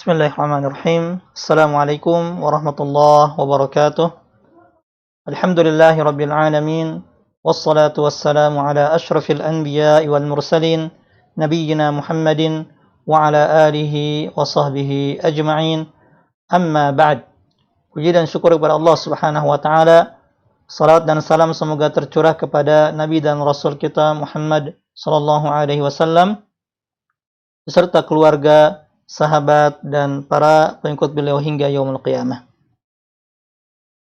Bismillahirrahmanirrahim. Assalamualaikum warahmatullahi wabarakatuh. Alhamdulillahi rabbil alamin. Wassalatu wassalamu ala ashrafil anbiya'i wal mursalin. Nabiyyina Muhammadin wa ala alihi wa sahbihi ajma'in. Amma ba'd. Puji dan syukur kepada Allah subhanahu wa ta'ala. Salat dan salam semoga tercurah kepada Nabi dan Rasul kita Muhammad sallallahu alaihi wasallam beserta keluarga, sahabat dan para pengikut beliau hingga yaumul qiyamah.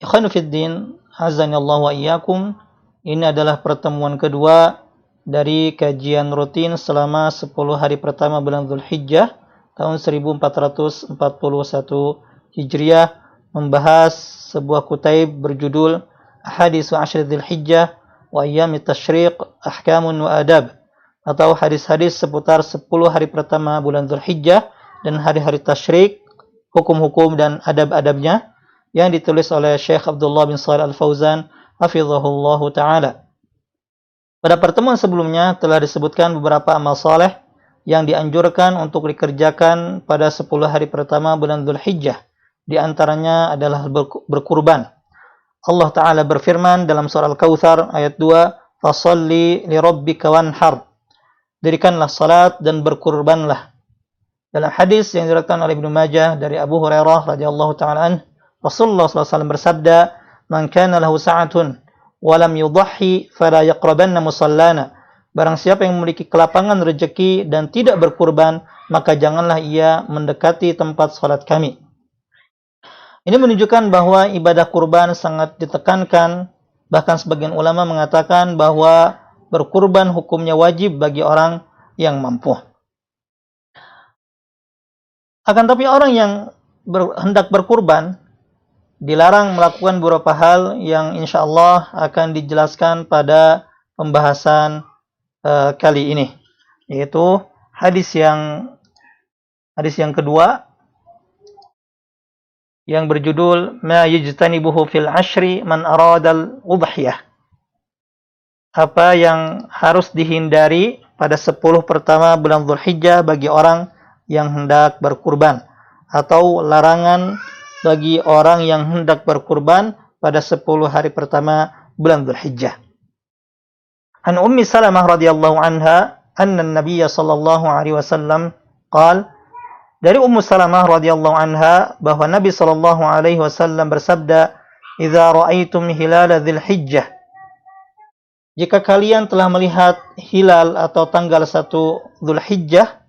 Ikhwanu fiddin, azanillahu wa iyyakum. Ini adalah pertemuan kedua dari kajian rutin selama 10 hari pertama bulan Dzulhijjah tahun 1441 Hijriah, membahas sebuah kutaib berjudul Ahaditsu Ashr Dzulhijjah wa Ayyamit Tasyriq Ahkamun wa Adab, atau hadis-hadis seputar 10 hari pertama bulan Dzulhijjah dan hari-hari tasyrik, hukum-hukum dan adab-adabnya, yang ditulis oleh Syekh Abdullah bin Shalih Al-Fauzan hafizahullahu ta'ala. Pada pertemuan sebelumnya telah disebutkan beberapa amal saleh yang dianjurkan untuk dikerjakan pada 10 hari pertama bulan Dzulhijjah. Di antaranya adalah berkurban. Allah Ta'ala berfirman dalam surah Al-Kautsar ayat 2, "Fasholli li rabbika wanhar." Dirikanlah salat dan berkurbanlah. Dalam hadis yang diriwayatkan oleh Ibnu Majah dari Abu Hurairah radhiyallahu taala anhu, Rasulullah sallallahu alaihi wasallam bersabda, "Man kana lahu sa'atun wa lam yudhhi fala yaqrabanna musallana." Barang siapa yang memiliki kelapangan rezeki dan tidak berkurban, maka janganlah ia mendekati tempat salat kami. Ini menunjukkan bahwa ibadah kurban sangat ditekankan, bahkan sebagian ulama mengatakan bahwa berkurban hukumnya wajib bagi orang yang mampu. Akan tapi orang yang hendak berkurban dilarang melakukan beberapa hal yang insya Allah akan dijelaskan pada pembahasan kali ini, yaitu hadis yang kedua yang berjudul Ma yajtanibuhu fil ashri man aradal udhiyah. Apa yang harus dihindari pada 10 pertama bulan Dzulhijjah bagi orang yang hendak berkurban, atau larangan bagi orang yang hendak berkurban pada 10 hari pertama bulan Dzulhijjah. An Ummi Salamah radhiyallahu anha anna an-nabiy sallallahu alaihi wasallam qala, dari Ummu Salamah radhiyallahu anha bahwa Nabi sallallahu alaihi wasallam bersabda, "Idza ra'aitum hilal Dzulhijjah." Jika kalian telah melihat hilal atau tanggal 1 Dzulhijjah,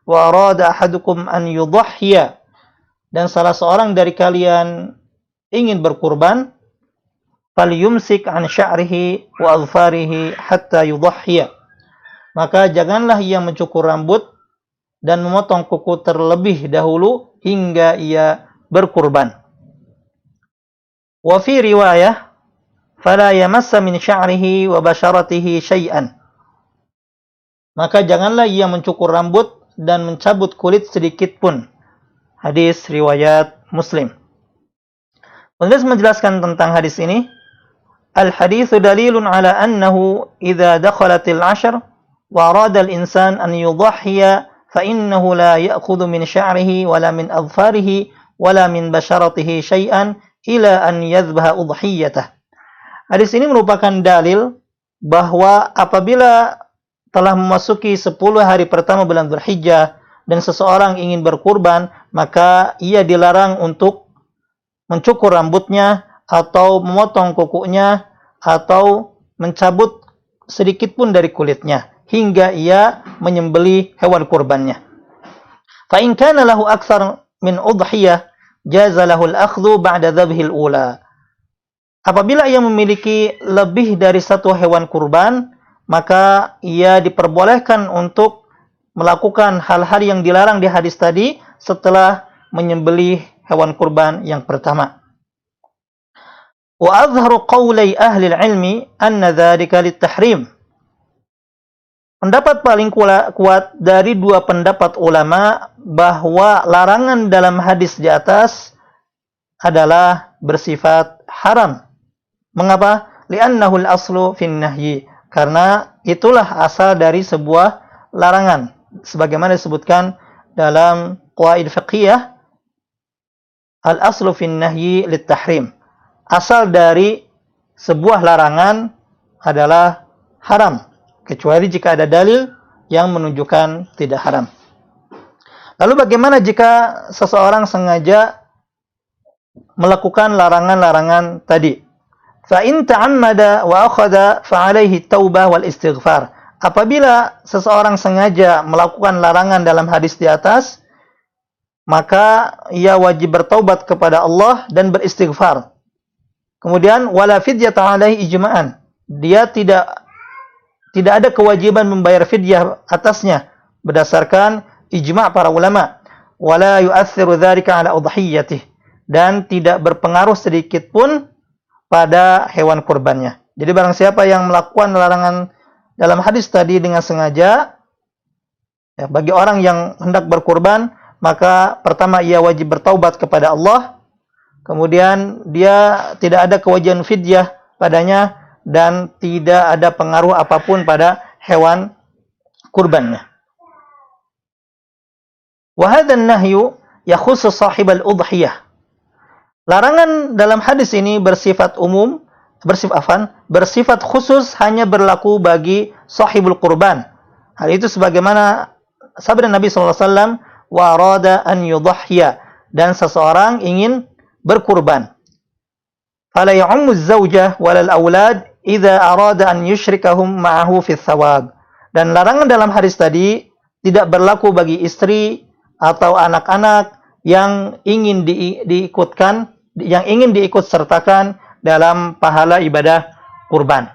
wa arada ahadukum an yudhhiya, dan salah seorang dari kalian ingin berkurban, falyumsik an sya'rihi wa adfarihi hatta yudhhiya, maka janganlah ia mencukur rambut dan memotong kuku terlebih dahulu hingga ia berkurban. Wa fi riwayah fala yamassa min sya'rihi wa basharatihi syai'an, maka janganlah ia mencukur rambut dan mencabut kulit sedikit pun. Hadis riwayat Muslim. Penulis menjelaskan tentang hadis ini, al-haditsu dalilun ala annahu idza dakhalatil 'ashr wa arada al-insan an yudhhiya fa innahu la ya'khudhu min sya'rihi wala min adfarihi wala min basharatihi syai'an ila an yadhbaha udhiyatah. Hadis ini merupakan dalil bahwa apabila telah memasuki 10 hari pertama bulan Dzulhijjah dan seseorang ingin berkurban, maka ia dilarang untuk mencukur rambutnya atau memotong kukunya atau mencabut sedikit pun dari kulitnya hingga ia menyembelih hewan kurbannya. Fa in kana lahu aktsar min udhiyah jaza lahu al-akhdhu ba'da dzabhil ula. Apabila ia memiliki lebih dari satu hewan kurban, maka ia diperbolehkan untuk melakukan hal-hal yang dilarang di hadis tadi setelah menyembelih hewan kurban yang pertama. Wa azharu qawlai ahli al-ilmi anna dzalika lit-tahrim. Pendapat paling kuat dari dua pendapat ulama bahwa larangan dalam hadis di atas adalah bersifat haram. Mengapa? Li'annahu al-aslu fin nahyi. Karena itulah asal dari sebuah larangan, sebagaimana disebutkan dalam qawaid fiqhiyah, al-aslu fin nahyi lit-tahrim. Asal dari sebuah larangan adalah haram, kecuali jika ada dalil yang menunjukkan tidak haram. Lalu bagaimana jika seseorang sengaja melakukan larangan-larangan tadi? Fa in ta'ammada wa akhadha fa 'alaihi taubah wal istighfar. Apabila seseorang sengaja melakukan larangan dalam hadis di atas, maka ia wajib bertaubat kepada Allah dan beristighfar. Kemudian wala fidyata 'alaihi ijma'an. Dia tidak ada kewajiban membayar fidyah atasnya berdasarkan ijma' para ulama. Wala yu'athiru dzalika 'ala udhiyatihi, dan tidak berpengaruh sedikit pun pada hewan kurbannya. Jadi barang siapa yang melakukan larangan dalam hadis tadi dengan sengaja, ya, bagi orang yang hendak berkurban, maka pertama ia wajib bertaubat kepada Allah, kemudian dia tidak ada kewajiban fidyah padanya, dan tidak ada pengaruh apapun pada hewan kurbannya. Wa hadha an-nahyu yakhussu sahibal udhiyah. Larangan dalam hadis ini bersifat umum, bersifat khusus, hanya berlaku bagi sahibul qurban. Hal itu sebagaimana sabda Nabi SAW, wa arada an yudhhiya, dan seseorang ingin berkurban. Fala ya'ummu az-zawjah wal aulad idza arada an yusyrikahum ma'ahu fi thawab. Dan larangan dalam hadis tadi tidak berlaku bagi istri atau anak-anak yang ingin diikut sertakan dalam pahala ibadah kurban.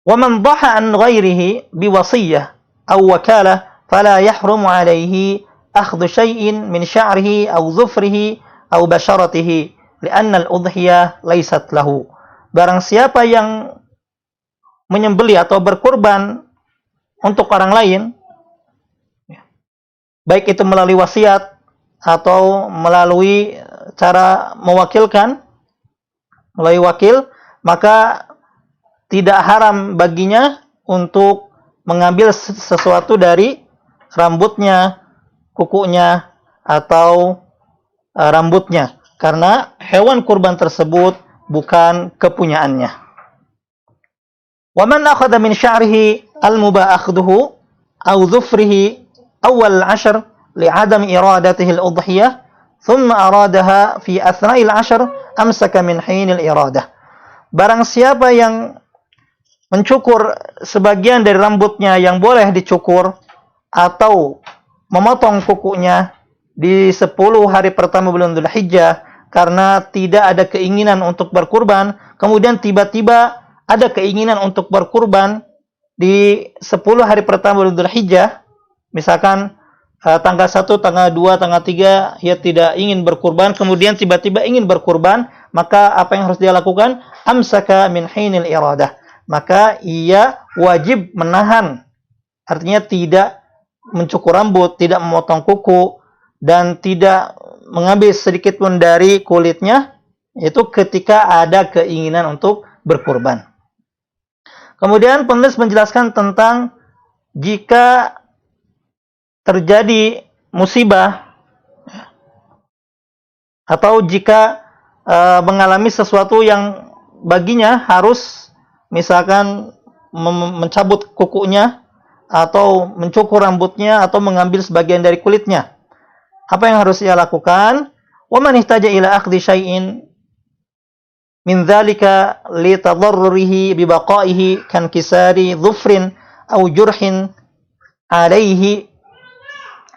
Wa man dhaha an ghairihi biwasiyyah aw wakalah fala yahrumu alayhi akhdhu syai'in min sya'rihi aw dhufrihi aw basharatihi li'anna al-udhiyah laysat lahu. Barang siapa yang menyembelih atau berkurban untuk orang lain, baik itu melalui wasiat atau melalui cara mewakilkan, melalui wakil, maka tidak haram baginya untuk mengambil sesuatu dari rambutnya, kukunya, atau rambutnya, karena hewan kurban tersebut bukan kepunyaannya. Wa man akhadha min sya'rihi al-mubah akhduhu aw dhufrihi awal 'ashr li'adam iradatihi al-udhiyah thumma aradaha fi athna'il 'ashr amsaka min hinil iradah. Barang siapa yang mencukur sebagian dari rambutnya yang boleh dicukur atau memotong kukunya di 10 hari pertama bulan Dzulhijjah karena tidak ada keinginan untuk berkurban, kemudian tiba-tiba ada keinginan untuk berkurban di 10 hari pertama bulan Dzulhijjah, misalkan tanggal 1, tanggal 2, tanggal 3 ia tidak ingin berkurban, kemudian tiba-tiba ingin berkurban, maka apa yang harus dia lakukan? Amsaka min hinil iradah. Maka ia wajib menahan, artinya tidak mencukur rambut, tidak memotong kuku, dan tidak mengambil sedikit pun dari kulitnya, itu ketika ada keinginan untuk berkurban. Kemudian penulis menjelaskan tentang jika terjadi musibah atau jika mengalami sesuatu yang baginya harus misalkan mencabut kukunya atau mencukur rambutnya atau mengambil sebagian dari kulitnya. Apa yang harus ia lakukan? Wa man ihtaja ila akhdhi syai'in min dzalika li tadarrurihi bi baqaihi kan kisari dhufrin aw jurhin alaihi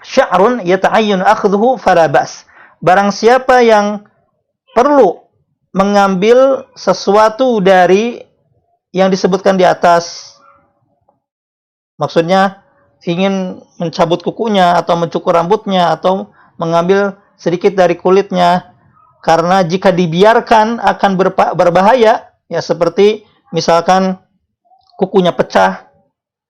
sya'run yata'ayyun akhdhuhu fala ba's. Barang siapa yang perlu mengambil sesuatu dari yang disebutkan di atas, maksudnya ingin mencabut kukunya atau mencukur rambutnya atau mengambil sedikit dari kulitnya, karena jika dibiarkan akan berbahaya, ya seperti misalkan kukunya pecah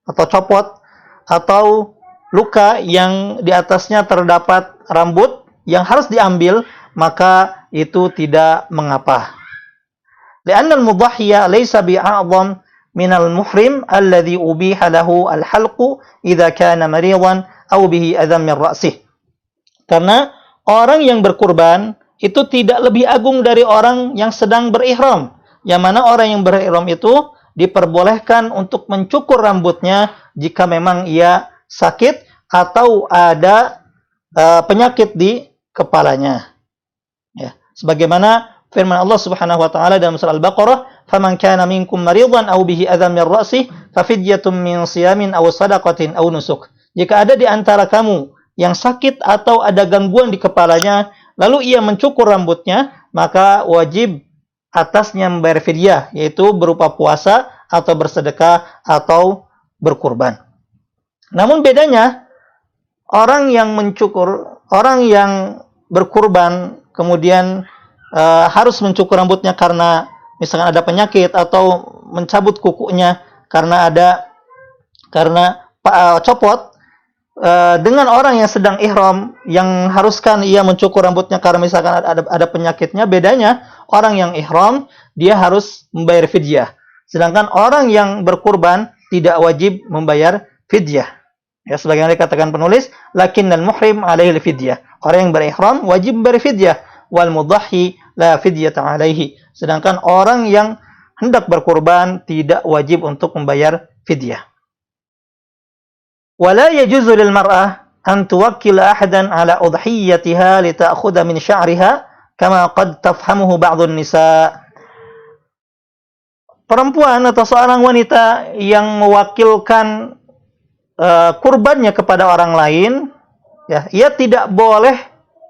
atau copot atau luka yang di atasnya terdapat rambut yang harus diambil, maka itu tidak mengapa. Li'anna al-mudhhiya laysa bi'a'zam min al-muhrim alladhi ubiha lahu al-halqu idza kana maridan aw bihi adzam min ra'sih. Karena orang yang berkurban itu tidak lebih agung dari orang yang sedang berihram. Yang mana orang yang berihram itu diperbolehkan untuk mencukur rambutnya jika memang ia sakit atau ada penyakit di kepalanya. Ya, sebagaimana firman Allah Subhanahu wa taala dalam surah Al-Baqarah, "Faman kana minkum maridan aw bihi adzam min ra'sih, fafidyatun min siyamin aw shadaqatin aw nusuk." Jika ada di antara kamu yang sakit atau ada gangguan di kepalanya, lalu ia mencukur rambutnya, maka wajib atasnya membayar fidyah, yaitu berupa puasa atau bersedekah atau berkurban. Namun bedanya, orang yang mencukur, orang yang berkurban kemudian harus mencukur rambutnya karena misalkan ada penyakit atau mencabut kukunya karena copot, dengan orang yang sedang ihram yang haruskan ia mencukur rambutnya karena misalkan ada penyakitnya, bedanya orang yang ihram dia harus membayar fidyah, sedangkan orang yang berkurban tidak wajib membayar fidyah. Ya, sebagaimana dikatakan penulis, lakinnal muhrim alaihi fidyah. Orang yang berihram wajib membayar fidyah, wal mudahhi la fidyata alaihi. Sedangkan orang yang hendak berkurban tidak wajib untuk membayar fidyah. ولا يجوز للمرأة أن توكل أحدا على أضحيتها لتأخذ من شعرها كما قد تفهمه بعض النساء. Perempuan atau seorang wanita yang mewakilkan kurbannya kepada orang lain, ya, ia tidak boleh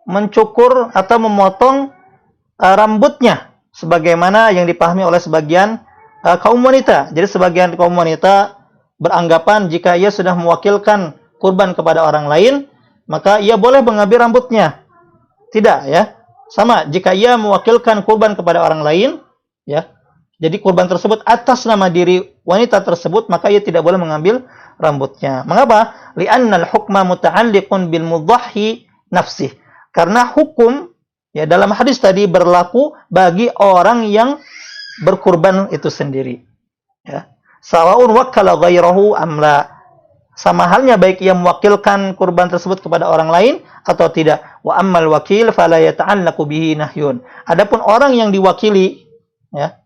mencukur atau memotong rambutnya sebagaimana yang dipahami oleh sebagian kaum wanita. Jadi sebagian kaum wanita beranggapan jika ia sudah mewakilkan kurban kepada orang lain, maka ia boleh mengambil rambutnya. Tidak, ya. Sama, jika ia mewakilkan kurban kepada orang lain, ya. Jadi kurban tersebut atas nama diri wanita tersebut, maka ia tidak boleh mengambil rambutnya. Mengapa? Li'annal hukma muta'alliqun bil mudahhi nafsih. Karena hukum, ya, dalam hadis tadi berlaku bagi orang yang berkurban itu sendiri. Ya. Sawa'un wakkala ghairahu amla. Sama halnya baik ia mewakilkan kurban tersebut kepada orang lain atau tidak. Wa ammal wakil fala yata'allaqu bihi nahyun. Adapun orang yang diwakili, ya,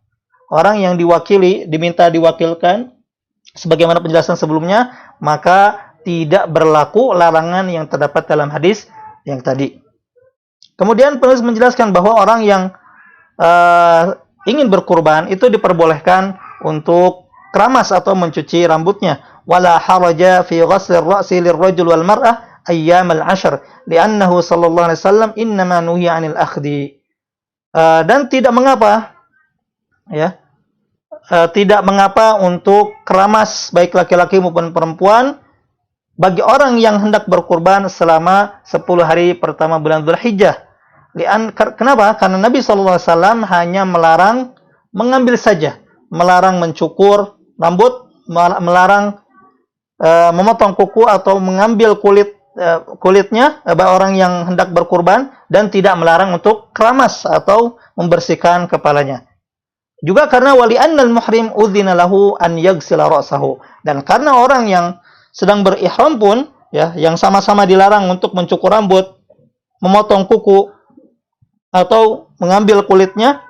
orang yang diwakili, diminta diwakilkan sebagaimana penjelasan sebelumnya, maka tidak berlaku larangan yang terdapat dalam hadis yang tadi. Kemudian penulis menjelaskan bahwa orang yang ingin berkurban itu diperbolehkan untuk keramas atau mencuci rambutnya. Wala haraja fi ghasli ar-ra'si lirrajul wal mar'ah ayyam al-'ashr li'annahu sallallahu alaihi wasallam innama nuhiya 'anil akhdi. Dan tidak mengapa, ya, tidak mengapa untuk keramas baik laki-laki maupun perempuan bagi orang yang hendak berkurban selama 10 hari pertama bulan Dzulhijjah. Kenapa? Karena Nabi sallallahu alaihi wasallam hanya melarang mengambil saja, melarang mencukur rambut, melarang memotong kuku atau mengambil kulitnya bagi orang yang hendak berkurban, dan tidak melarang untuk keramas atau membersihkan kepalanya. Juga karena wali annal muhrim udzina lahu an yaghsila ra'sahu, dan karena orang yang sedang berihram pun, ya, yang sama-sama dilarang untuk mencukur rambut, memotong kuku atau mengambil kulitnya,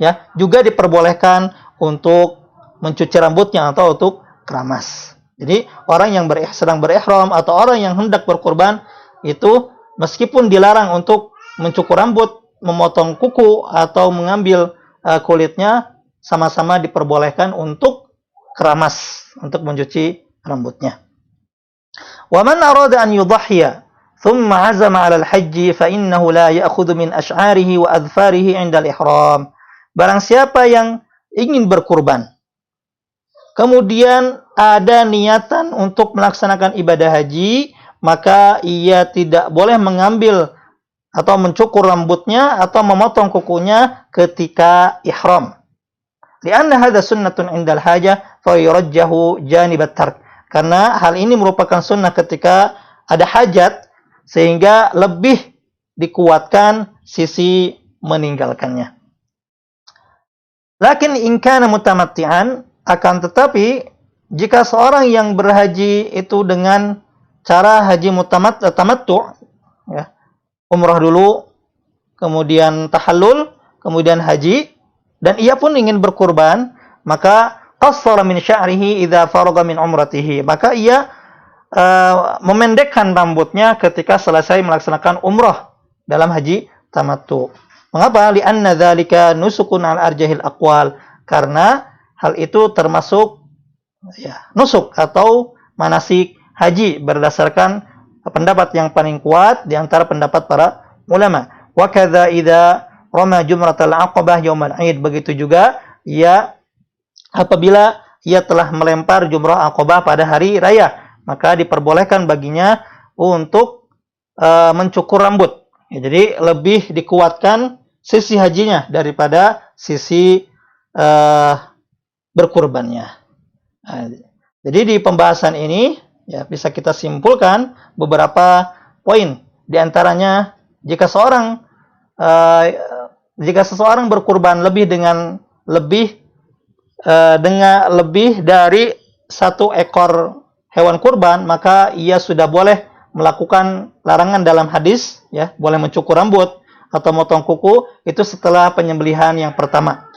ya, juga diperbolehkan untuk mencuci rambutnya atau untuk keramas. Jadi orang yang sedang berihram atau orang yang hendak berkurban itu meskipun dilarang untuk mencukur rambut, memotong kuku atau mengambil kulitnya, sama-sama diperbolehkan untuk keramas, untuk mencuci rambutnya. Wa man arada an yudhhiya thumma 'azama 'ala al-hajj fa innahu la ya'khudhu min ash'arihi wa adfarihi 'inda al-ihram. Barang siapa yang ingin berkurban, kemudian ada niatan untuk melaksanakan ibadah haji, maka ia tidak boleh mengambil atau mencukur rambutnya atau memotong kukunya ketika ihram. Lianna hadza sunnatun 'indal hajah fa yurajjahu janibat tark. Karena hal ini merupakan sunnah ketika ada hajat, sehingga lebih dikuatkan sisi meninggalkannya. Lakin in kana mutamatti'an, akan tetapi jika seorang yang berhaji itu dengan cara haji tamattu, ya, umrah dulu, kemudian tahallul, kemudian haji, dan ia pun ingin berkurban, maka qassara min sya'rihi idza faraga min umratihi. Maka ia memendekkan rambutnya ketika selesai melaksanakan umrah dalam haji tamattu. Mengapa? Li'anna dzalika nusukun al arjahil aqwal. Karena hal itu termasuk ya, nusuk atau manasik haji berdasarkan pendapat yang paling kuat di antara pendapat para ulama. Wa kadza idza rama jumratal aqabah yaumal 'id. Begitu juga ia apabila ia telah melempar jumrah aqabah pada hari raya, maka diperbolehkan baginya untuk mencukur rambut. Ya, jadi lebih dikuatkan sisi hajinya daripada sisi berkurbannya. Nah, jadi di pembahasan ini ya bisa kita simpulkan beberapa poin. Di antaranya jika seseorang berkurban lebih dari satu ekor hewan kurban, maka ia sudah boleh melakukan larangan dalam hadis, ya, boleh mencukur rambut atau motong kuku itu setelah penyembelihan yang pertama.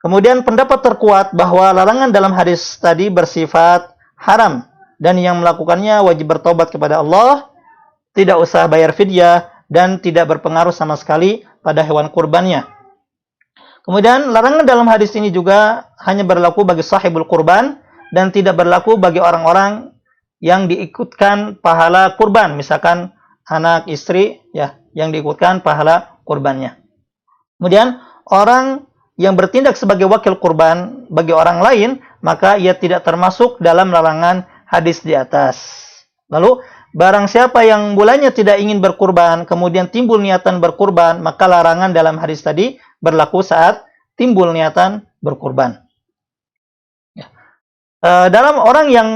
Kemudian pendapat terkuat bahwa larangan dalam hadis tadi bersifat haram dan yang melakukannya wajib bertobat kepada Allah, tidak usah bayar fidyah dan tidak berpengaruh sama sekali pada hewan kurbannya. Kemudian larangan dalam hadis ini juga hanya berlaku bagi sahibul kurban dan tidak berlaku bagi orang-orang yang diikutkan pahala kurban, misalkan anak, istri, ya, yang diikutkan pahala kurbannya. Kemudian orang yang bertindak sebagai wakil kurban bagi orang lain, maka ia tidak termasuk dalam larangan hadis di atas. Lalu, barang siapa yang mulanya tidak ingin berkurban, kemudian timbul niatan berkurban, maka larangan dalam hadis tadi berlaku saat timbul niatan berkurban. Dalam orang yang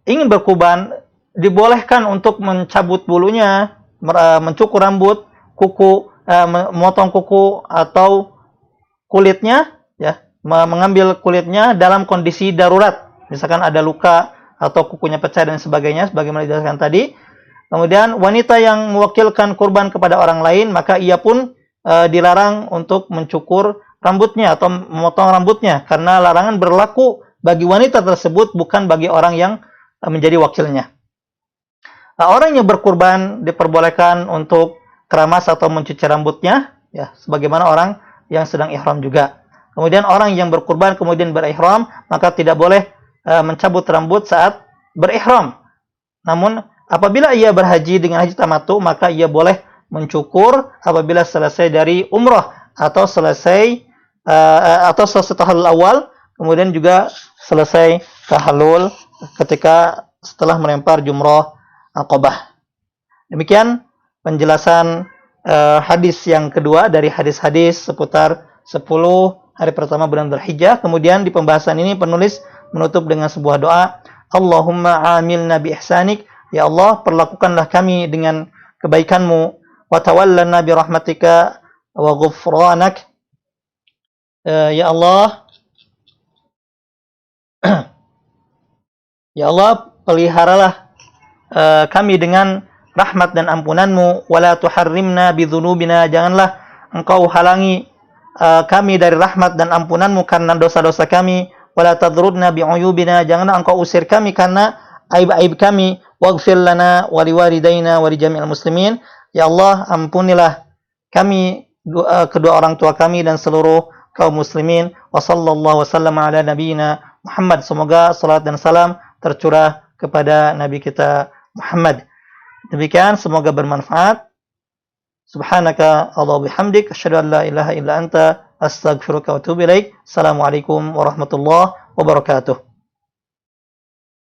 ingin berkurban, dibolehkan untuk mencabut bulunya, mencukur rambut, kuku, memotong kuku atau kulitnya, ya, mengambil kulitnya dalam kondisi darurat. Misalkan ada luka atau kukunya pecah dan sebagainya, sebagaimana dijelaskan tadi. Kemudian wanita yang mewakilkan kurban kepada orang lain, maka ia pun dilarang untuk mencukur rambutnya atau memotong rambutnya, karena larangan berlaku bagi wanita tersebut, bukan bagi orang yang menjadi wakilnya. Orang yang berkurban diperbolehkan untuk keramas atau mencuci rambutnya, ya, sebagaimana orang yang sedang ihram juga. Kemudian orang yang berkurban kemudian berihram, maka tidak boleh mencabut rambut saat berihram. Namun apabila ia berhaji dengan haji tamattu, maka ia boleh mencukur apabila selesai dari umrah atau selesai tahallul awal, kemudian juga selesai tahallul ketika setelah melempar jumrah aqabah. Demikian penjelasan hadis yang kedua dari hadis-hadis seputar 10 hari pertama bulan Dzulhijjah. Kemudian di pembahasan ini penulis menutup dengan sebuah doa, Allahumma amilna bi ihsanik, ya Allah perlakukanlah kami dengan kebaikanmu, wa tawallana bi rahmatika wa ghufranak, ya Allah ya Allah peliharalah kami dengan rahmat dan ampunanmu, wala tuharrimna bidzunubina, janganlah engkau halangi kami dari rahmat dan ampunanmu karena dosa-dosa kami, wala tadrudna bi'uyubina, janganlah engkau usir kami karena aib-aib kami, waghfir lana wa liwalidaina wa lijami'il muslimin, ya Allah ampunilah kami, kedua orang tua kami dan seluruh kaum muslimin. Wa sallallahu wasallam ala nabiyyina Muhammad, semoga salat dan salam tercurah kepada nabi kita Muhammad. Demikian, semoga bermanfaat. Subhanaka Allahumma bihamdik, asyhadu an la ilaha illa anta, astaghfiruka wa atubu ilaik. Assalamualaikum warahmatullahi wabarakatuh.